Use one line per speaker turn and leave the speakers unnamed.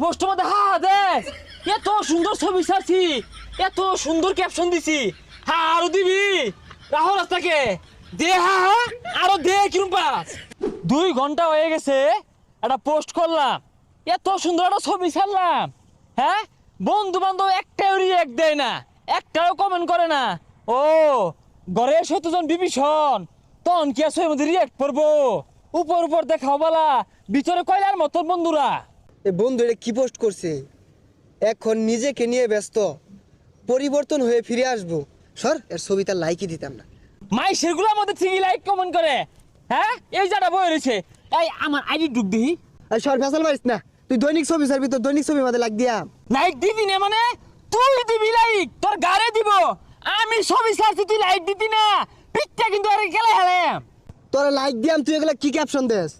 Post মধ্যে হা দে এত সুন্দর ছবি ছাড়ছি, এত সুন্দর ক্যাপশন দিছি। হ্যাঁ আরো দিবি রাহুল রাস্তাকে দে। হ্যাঁ আরো দে কিরম পাস। 2 ঘন্টা হয়ে গেছে একটা পোস্ট করলাম, এত সুন্দর একটা ছবি ছাড়লাম। হ্যাঁ বন্ধু বান্ধব একটাও রিয়েক্ট দেয় না, একটাও কমেন্ট করে না। ও ঘরে 17 জন বিভীষণ তখন কি আছে মধ্যে রিয়েক্ট করবো? উপর উপর দেখাও বালা, ভিতরে কয়লার মতন বন্ধুরা।
এ বন্ধু এটা কি পোস্ট করছে? এখন নিজেকে নিয়ে ব্যস্ত, পরিবর্তন হয়ে ফিরে আসবো। সর, এর ছবি তার লাইকই দিতাম না।
মাই সেগুলোর মধ্যে ঠিকই লাইক কমেন্ট করে। হ্যাঁ এই যাটা বই রয়েছে, এই আমার আইডি ঢুক দিই।
আর সর ফেসাল মারিস না, তুই দৈনিক ছবি ছাড়বি, তোর দৈনিক ছবি আমাদের লাইক দিয়া।
লাইক দিবি না মানে তুই দিবি লাইক, তোর গাড়ে দিব। আমি ছবি ছাড়ছি তুই লাইক দিতি না, পিঠটা কিন্তু আর গেলে হেলে।
তোরা লাইক দিয়াম, তুই এগুলা কি ক্যাপশন দেস?